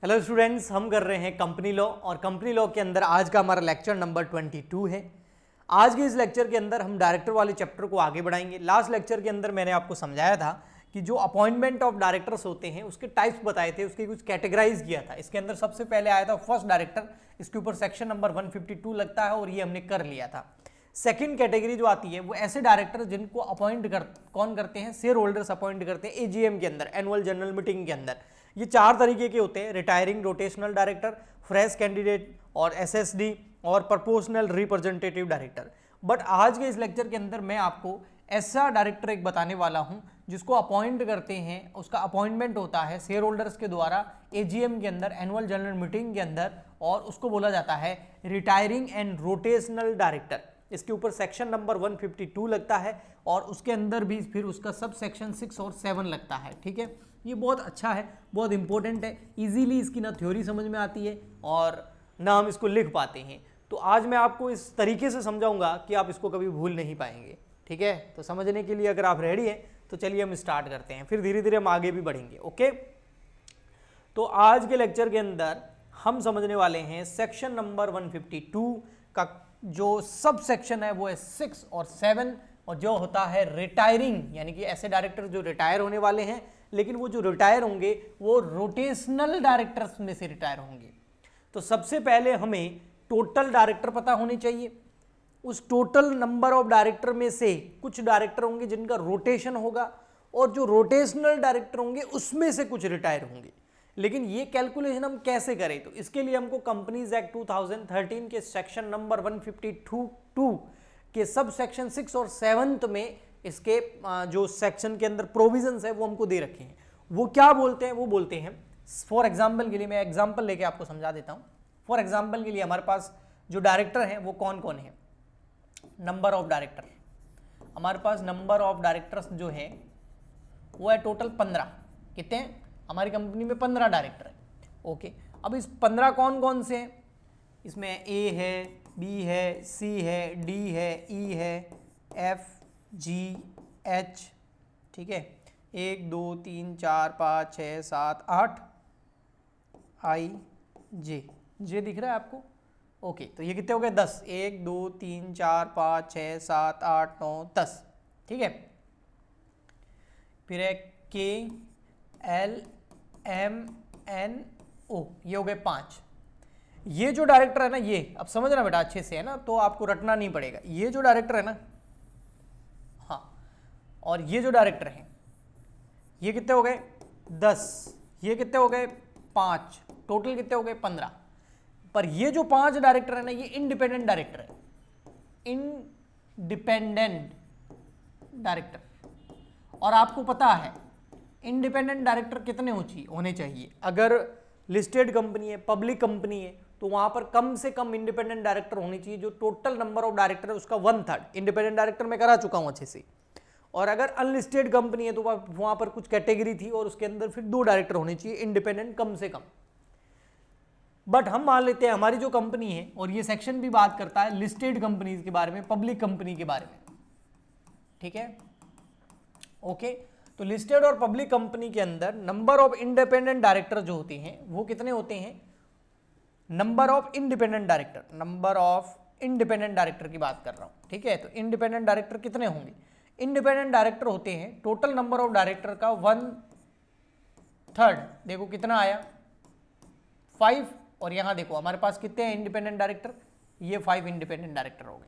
Hello students, हम कर रहे हैं कंपनी लॉ और कंपनी लॉ के अंदर आज का हमारा लेक्चर नंबर 22 है। आज के इस लेक्चर के अंदर हम डायरेक्टर वाले चैप्टर को आगे बढ़ाएंगे। लास्ट लेक्चर के अंदर मैंने आपको समझाया था कि जो अपॉइंटमेंट ऑफ डायरेक्टर्स होते हैं उसके टाइप्स बताए थे, उसके कुछ कैटेगराइज किया था। इसके अंदर सबसे पहले आया था फर्स्ट डायरेक्टर, इसके ऊपर सेक्शन नंबर 152 लगता है और ये हमने कर लिया था। सेकंड कैटेगरी जो आती है वो ऐसे डायरेक्टर जिनको कौन करते हैं, शेयर होल्डर्स अपॉइंट करते हैं एजीएम के अंदर, एनुअल जनरल मीटिंग के अंदर। ये चार तरीके के होते हैं: retiring rotational director, fresh candidate और एसएसडी और प्रोपोर्शनल रिप्रेजेंटेटिव डायरेक्टर। बट आज के इस लेक्चर के अंदर मैं आपको ऐसा डायरेक्टर एक बताने वाला हूं जिसको अपॉइंट करते हैं, उसका अपॉइंटमेंट होता है शेयर होल्डर्स के द्वारा एजीएम के अंदर, एनुअल जनरल मीटिंग के अंदर, और उसको बोला जाता है रिटायरिंग एंड रोटेशनल डायरेक्टर। इसके ऊपर सेक्शन नंबर 152 लगता है और उसके अंदर भी फिर उसका सब सेक्शन 6 और 7 लगता है। ठीक है, ये बहुत अच्छा है, बहुत इंपॉर्टेंट है। इजीली इसकी ना थ्योरी समझ में आती है और ना हम इसको लिख पाते हैं। तो आज मैं आपको इस तरीके से समझाऊंगा कि आप इसको कभी भूल नहीं पाएंगे। ठीक है, तो समझने के लिए अगर आप रेडी हैं तो चलिए हम स्टार्ट करते हैं, फिर धीरे धीरे हम आगे भी बढ़ेंगे। ओके, तो आज के लेक्चर के अंदर हम समझने वाले हैं सेक्शन नंबर 152 का जो सब सेक्शन है वो है 6 और 7, और जो होता है रिटायरिंग, यानी कि ऐसे डायरेक्टर जो रिटायर होने वाले हैं, लेकिन वो जो रिटायर होंगे वो रोटेशनल डायरेक्टर्स में से रिटायर होंगे। तो सबसे पहले हमें टोटल डायरेक्टर पता होने चाहिए। उस टोटल नंबर ऑफ डायरेक्टर में से कुछ डायरेक्टर होंगे जिनका रोटेशन होगा और जो रोटेशनल डायरेक्टर होंगे उसमें से कुछ रिटायर होंगे। लेकिन ये कैलकुलेशन हम कैसे करें? तो इसके लिए हमको कंपनीज एक्ट 2013 के सेक्शन नंबर 152 के सब सेक्शन 6 और 7 में इसके जो सेक्शन के अंदर प्रोविजंस है वो हमको दे रखे हैं। वो क्या बोलते हैं? वो बोलते हैं, फॉर एग्जांपल के लिए मैं एग्जांपल लेके आपको समझा देता हूं। फॉर एग्जांपल के लिए हमारे पास जो डायरेक्टर हैं वो कौन कौन है? नंबर ऑफ डायरेक्टर, हमारे पास नंबर ऑफ डायरेक्टर्स जो है वो है टोटल 15। कितने हैं? हमारी कंपनी में 15 डायरेक्टर है। ओके, अब इस 15 कौन कौन से हैं? इसमें ए है, बी है, सी है, डी है, ई है, एफ, जी, एच। ठीक है, 1 2 3 4 5 6 7 8, आई, जे। जे दिख रहा है आपको? ओके, तो ये कितने हो गए? 10। 1 2 3 4 5 6 7 8 9 10। ठीक है, फिर है के, एल, एम, एन, ओ, ये हो गए 5। ये जो डायरेक्टर है ना, ये अब समझना बेटा अच्छे से, है ना, तो आपको रटना नहीं पड़ेगा। ये जो डायरेक्टर है ना, हाँ, और ये जो डायरेक्टर है ये कितने हो गए? 10। ये कितने हो गए? 5। टोटल कितने हो गए? 15। पर ये जो 5 डायरेक्टर है ना, ये इंडिपेंडेंट डायरेक्टर है। इंडिपेंडेंट डायरेक्टर, और आपको पता है इंडिपेंडेंट डायरेक्टर कितने होने चाहिए? अगर लिस्टेड कंपनी है, पब्लिक कंपनी है, तो वहां पर कम से कम इंडिपेंडेंट डायरेक्टर होनी चाहिए। जो टोटल नंबर ऑफ डायरेक्टर है उसका 1/3 इंडिपेंडेंट डायरेक्टर मैं करा चुका हूं अच्छे से। और अगर अनलिस्टेड कंपनी है तो वहां पर कुछ कैटेगरी थी और उसके अंदर फिर 2 डायरेक्टर होने चाहिए इंडिपेंडेंट कम से कम। बट हम मान लेते हैं हमारी जो कंपनी है, और ये सेक्शन भी बात करता है लिस्टेड कंपनीज के बारे में, पब्लिक कंपनी के बारे में। ठीक है, ओके, तो लिस्टेड और पब्लिक कंपनी के अंदर नंबर ऑफ इंडिपेंडेंट डायरेक्टर जो होते हैं वो कितने होते हैं? Number of independent director, number of independent director की बात कर रहा हूं। ठीक है, तो इंडिपेंडेंट डायरेक्टर कितने होंगे? इंडिपेंडेंट डायरेक्टर होते हैं टोटल नंबर ऑफ डायरेक्टर का 1/3। देखो कितना आया? 5। और यहां देखो हमारे पास कितने हैं इंडिपेंडेंट डायरेक्टर? ये 5 इंडिपेंडेंट डायरेक्टर हो गए।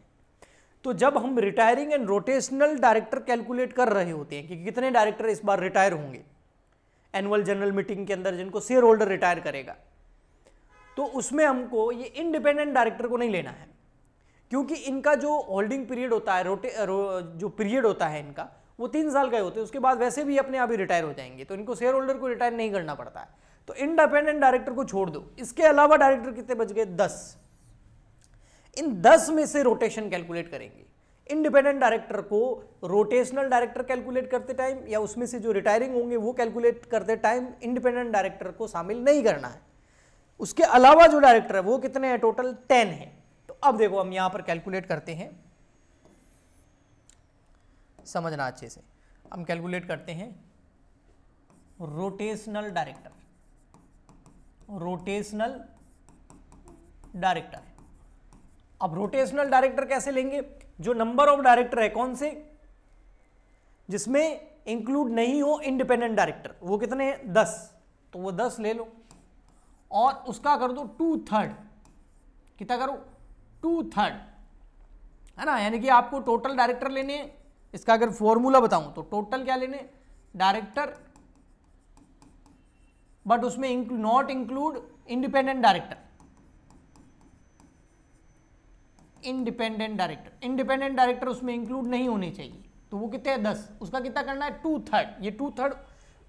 तो जब हम retiring and rotational director calculate कर रहे होते हैं कि कितने डायरेक्टर इस बार रिटायर होंगे एनुअल जनरल मीटिंग के अंदर, जिनको शेयर होल्डर रिटायर करेगा, तो उसमें हमको ये इंडिपेंडेंट डायरेक्टर को नहीं लेना है, क्योंकि इनका जो होल्डिंग पीरियड होता है, जो पीरियड होता है इनका, वो 3 साल का होते हैं। उसके बाद वैसे भी अपने आप ही रिटायर हो जाएंगे, तो इनको शेयर होल्डर को रिटायर नहीं करना पड़ता है। तो इंडिपेंडेंट डायरेक्टर को छोड़ दो। इसके अलावा डायरेक्टर कितने बच गए? 10। इन 10 में से रोटेशन कैलकुलेट करेंगे। इंडिपेंडेंट डायरेक्टर को रोटेशनल डायरेक्टर कैलकुलेट करते टाइम या उसमें से जो रिटायरिंग होंगे वो कैलकुलेट करते टाइम इंडिपेंडेंट डायरेक्टर को शामिल नहीं करना है। उसके अलावा जो डायरेक्टर है वो कितने हैं? टोटल 10 है। तो अब देखो हम यहां पर कैलकुलेट करते हैं, समझना अच्छे से। हम कैलकुलेट करते हैं रोटेशनल डायरेक्टर। Rotational director. अब रोटेशनल डायरेक्टर कैसे लेंगे? जो नंबर ऑफ डायरेक्टर है कौन से, जिसमें इंक्लूड नहीं हो इंडिपेंडेंट डायरेक्टर, वो कितने हैं? 10। तो वो 10 ले लो और उसका कर दो 2/3। कितना करो? 2/3, है ना। यानी कि आपको टोटल डायरेक्टर लेने हैं। इसका अगर फॉर्मूला बताऊं तो टोटल क्या लेने? डायरेक्टर, बट उसमें not include independent director. Independent director उसमें इंक्लूड नहीं होने चाहिए। तो वो कितने हैं? 10। उसका कितना करना है? 2/3। ये 2/3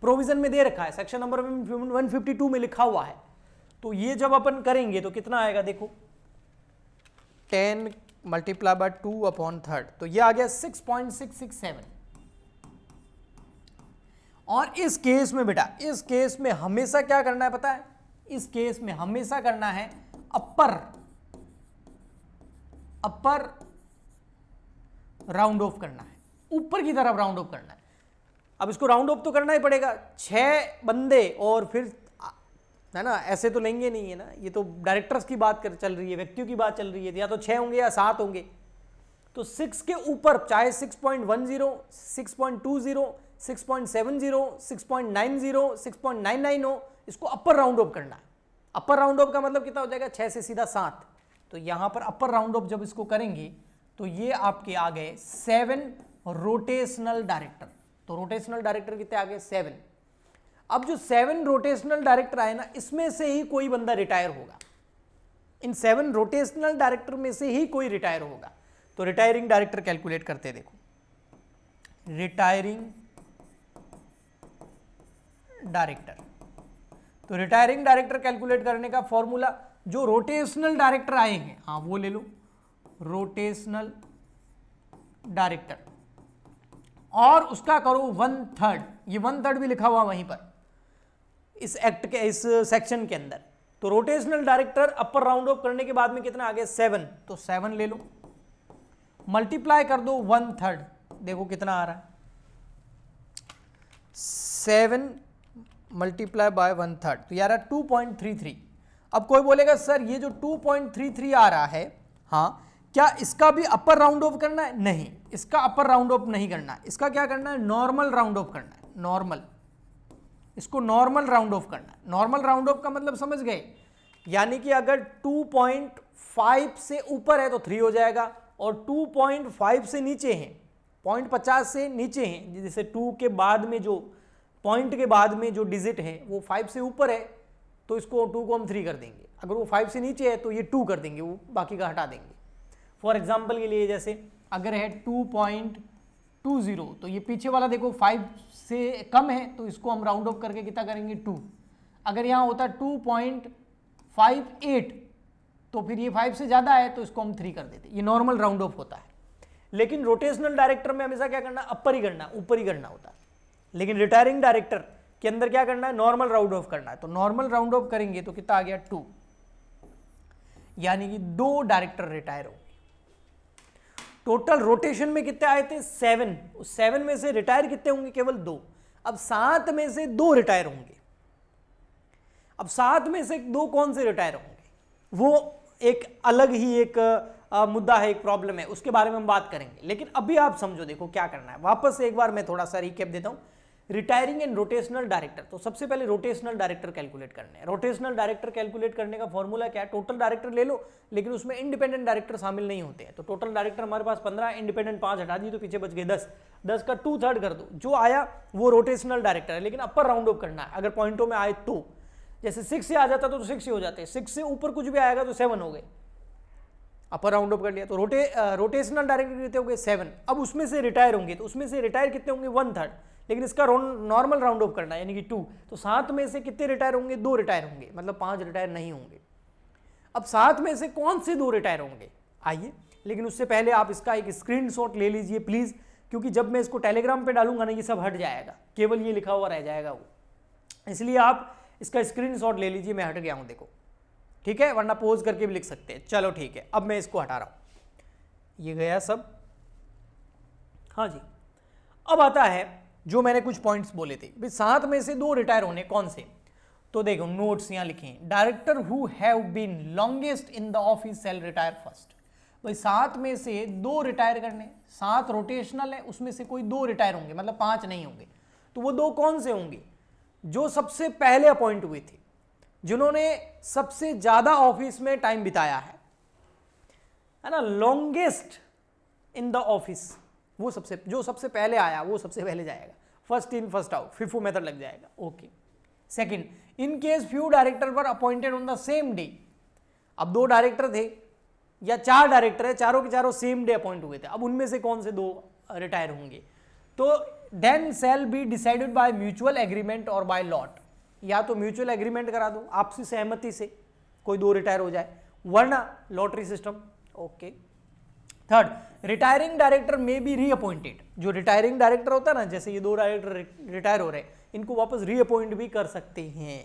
प्रोविजन में दे रखा है, सेक्शन नंबर 152 में लिखा हुआ है। तो ये जब अपन करेंगे तो कितना आएगा? देखो 10 मल्टीप्लाई बाय 2/3, तो ये आ गया 6.667। और इस केस में बेटा, इस केस में हमेशा क्या करना है पता है? इस केस में हमेशा करना है अपर राउंड ऑफ करना है, ऊपर की तरफ राउंड ऑफ करना है। अब इसको राउंड ऑफ तो करना ही पड़ेगा। 6 बंदे और फिर, है ना, ऐसे तो लेंगे नहीं, है ना। ये तो डायरेक्टर्स की बात चल रही है, व्यक्तियों की बात चल रही है। या तो 6 होंगे या 7 होंगे। तो 6 के ऊपर चाहे 6.10, 6.20, 6.70, 6.90, 6.99 हो, इसको अपर राउंड ऑफ करना है। अपर राउंड ऑफ का मतलब कितना हो जाएगा? 6 से सीधा 7। तो यहां पर अपर राउंड ऑफ जब इसको करेंगे तो ये आपके आ गए 7 रोटेशनल डायरेक्टर। तो रोटेशनल डायरेक्टर कितने आ गए? 7। अब जो 7 रोटेशनल डायरेक्टर आए ना, इसमें से ही कोई बंदा रिटायर होगा। इन 7 रोटेशनल डायरेक्टर में से ही कोई रिटायर होगा। तो रिटायरिंग डायरेक्टर कैलकुलेट करते हैं। देखो रिटायरिंग डायरेक्टर, तो रिटायरिंग डायरेक्टर कैलकुलेट करने का फॉर्मूला, जो रोटेशनल डायरेक्टर आए हैं, हाँ वो ले लो, रोटेशनल डायरेक्टर, और उसका करो 1/3। ये 1/3 भी लिखा हुआ वहीं पर इस एक्ट के, इस सेक्शन के अंदर। तो rotational director upper round of करने के बाद में कितना आ गया? 7। तो 7 ले लो, मल्टीप्लाई कर दो 1/3। देखो कितना आ रहा है? 7 मल्टीप्लाई बाय 1/3, तो यार 2.33। अब कोई बोलेगा सर ये जो 2.33 आ रहा है, हाँ, क्या इसका भी अपर राउंड ऑफ करना है? नहीं, इसका अपर राउंड ऑफ नहीं करना है। इसका क्या करना है? नॉर्मल राउंड ऑफ करना है। नॉर्मल, इसको नॉर्मल राउंड ऑफ करना है। नॉर्मल राउंड ऑफ का मतलब समझ गए? यानी कि अगर 2.5 से ऊपर है तो 3 हो जाएगा, और 2.5 से नीचे है, 0.50 से नीचे है, जैसे 2 के बाद में जो पॉइंट के बाद में जो डिजिट है वो 5 से ऊपर है, तो इसको 2 को हम 3 कर देंगे। अगर वो 5 से नीचे है तो ये 2 कर देंगे, वो बाकी का हटा देंगे। फॉर एग्जाम्पल के लिए, जैसे अगर है 2.20, तो ये पीछे वाला देखो 5 से कम है, तो इसको हम राउंड ऑफ करके कितना करेंगे? 2। अगर यहाँ होता 2.58, तो फिर ये 5 से ज़्यादा है तो इसको हम 3 कर देते। ये नॉर्मल राउंड ऑफ होता है। लेकिन रोटेशनल डायरेक्टर में हमेशा क्या करना? अपर ही करना, ऊपर ही करना होता है। लेकिन रिटायरिंग डायरेक्टर के अंदर क्या करना है? नॉर्मल राउंड ऑफ करना है। तो नॉर्मल राउंड ऑफ करेंगे तो कितना आ गया? 2। यानी कि 2 डायरेक्टर रिटायर होंगे। टोटल रोटेशन में कितने आए थे? 7। उस 7 में से रिटायर कितने होंगे? केवल 2। अब 7 में से 2 रिटायर होंगे। अब 7 में से 2 कौन से रिटायर होंगे? वो एक अलग ही एक मुद्दा है, एक प्रॉब्लम है, उसके बारे में हम बात करेंगे। लेकिन अभी आप समझो, देखो क्या करना है। वापस से एक बार मैं थोड़ा सा रिकैप देता हूं। रिटायरिंग एंड रोटेशनल डायरेक्टर, तो सबसे पहले रोटेशनल डायरेक्टर कैलकुलेट करने हैं। रोटेशनल डायरेक्टर कैलकुलेट करने का फॉर्मूला क्या है? टोटल डायरेक्टर ले लो, लेकिन उसमें इंडिपेंडेंट डायरेक्टर शामिल नहीं होते हैं। तो टोटल डायरेक्टर हमारे पास 15, इंडिपेंडेंट 5 हटा दिए तो पीछे बच गए 10। 10 का 2/3 कर दो, जो आया वो रोटेशनल डायरेक्टर है, लेकिन अपर राउंड ऑफ करना है। अगर पॉइंटों में आए तो, जैसे 6 से आ जाता तो 6 ही हो जाते, 6 से ऊपर कुछ भी आएगा तो 7 हो गए, अपर राउंड ऑफ कर लिया। तो रोटेशनल डायरेक्टर कितने हो गए? 7। अब उसमें से रिटायर होंगे, तो उसमें से रिटायर कितने होंगे? 1/3। लेकिन इसका नॉर्मल राउंड ऑफ करना है, यानी कि 2। तो 7 में से कितने रिटायर होंगे? 2 रिटायर होंगे, मतलब 5 रिटायर नहीं होंगे। अब 7 में से कौन से 2 रिटायर होंगे? आइए, लेकिन उससे पहले आप इसका एक स्क्रीनशॉट ले लीजिए प्लीज, क्योंकि जब मैं इसको टेलीग्राम पे डालूंगा ना, ये सब हट जाएगा, केवल ये लिखा हुआ रह जाएगा वो। इसलिए आप इसका स्क्रीनशॉट ले लीजिए। मैं हट गया हूं, देखो, ठीक है, वरना पोज करके भी लिख सकते हैं। चलो ठीक है, अब मैं इसको हटा रहा हूं, ये गया सब। हाँ जी, अब आता है जो मैंने कुछ पॉइंट्स बोले थे भाई, 7 में से 2 रिटायर होने, कौन से? तो देखो नोट्स यहाँ लिखे हैं, director who have been longest in the office shall retire first. भाई 7 में से 2 रिटायर करने, 7 रोटेशनल है, उसमें से कोई 2 रिटायर होंगे, मतलब 5 नहीं होंगे। तो वो 2 कौन से होंगे? जो सबसे पहले अपॉइंट हुए थे, जिन्होंने सबसे ज्यादा ऑफिस में टाइम बिताया है ना, लॉन्गेस्ट इन द ऑफिस, वो जो सबसे पहले आया वो सबसे पहले जाएगा। First in first out, FIFO method लग जाएगा। Okay. Second, in case few director were appointed on the same day. अब 2 डायरेक्टर थे या 4 डायरेक्टर है, चारों के चारों सेम डे अपॉइंट हुए थे, अब उनमें से कौन से 2 रिटायर होंगे? तो then shall be decided by mutual agreement और बाय लॉट। या तो म्यूचुअल एग्रीमेंट करा दो, आपसी सहमति से कोई 2 रिटायर हो जाए, वरना lottery system. Okay. Third, retiring director में बी रीअपॉइंटेड। जो रिटायरिंग डायरेक्टर होता है ना, जैसे ये 2 डायरेक्टर रिटायर हो रहे हैं, इनको वापस रीअपॉइंट भी कर सकते हैं।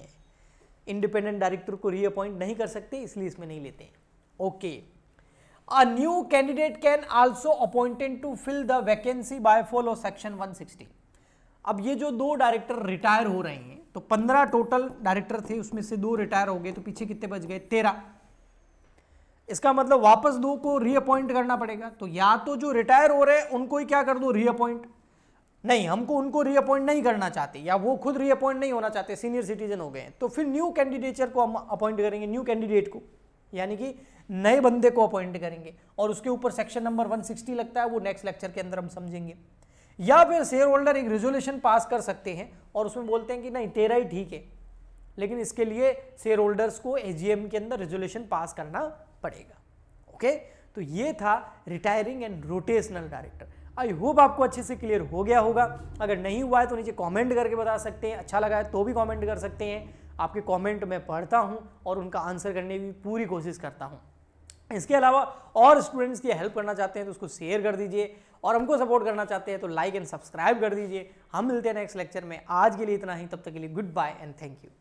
इंडिपेंडेंट डायरेक्टर को रीअपॉइंट नहीं कर सकते, इसलिए इसमें नहीं लेते हैं। Okay. A new candidate can also appointed to fill the vacancy by follow section 160। अब ये जो 2 डायरेक्टर रिटायर हो रहे हैं, तो 15 टोटल डायरेक्टर थे, उसमें से 2 रिटायर हो गए, तो पीछे कितने बच गए? 13। इसका मतलब वापस 2 को रीअपॉइंट करना पड़ेगा। तो या तो जो रिटायर हो रहे हैं उनको ही क्या कर दो, रीअपॉइंट। नहीं, हमको उनको रीअपॉइंट नहीं करना चाहते, या वो खुद रीअपॉइंट नहीं होना चाहते, सीनियर सिटीजन हो गए हैं, तो फिर न्यू कैंडिडेचर को हम अपॉइंट करेंगे, न्यू कैंडिडेट को, यानी कि नए बंदे को अपॉइंट करेंगे, और उसके ऊपर सेक्शन नंबर 160 लगता है, वो नेक्स्ट लेक्चर के अंदर हम समझेंगे। या फिर शेयर होल्डर एक रेजोल्यूशन पास कर सकते हैं और उसमें बोलते हैं कि नहीं 13 ही ठीक है, लेकिन इसके लिए शेयर होल्डर्स को AGM के अंदर रेजोल्यूशन पास करना पड़ेगा। ओके। तो ये था retiring and rotational director. I hope आपको अच्छे से क्लियर हो गया होगा। अगर नहीं हुआ है तो नीचे कमेंट करके बता सकते हैं, अच्छा लगा है तो भी कमेंट कर सकते हैं। आपके कमेंट मैं पढ़ता हूं और उनका आंसर करने की पूरी कोशिश करता हूं। इसके अलावा और स्टूडेंट्स की हेल्प करना चाहते हैं तो उसको शेयर कर दीजिए, और हमको सपोर्ट करना चाहते हैं तो लाइक एंड सब्सक्राइब कर दीजिए। हम मिलते हैं नेक्स्ट लेक्चर में। आज के लिए इतना ही, तब तक के लिए goodbye and thank you.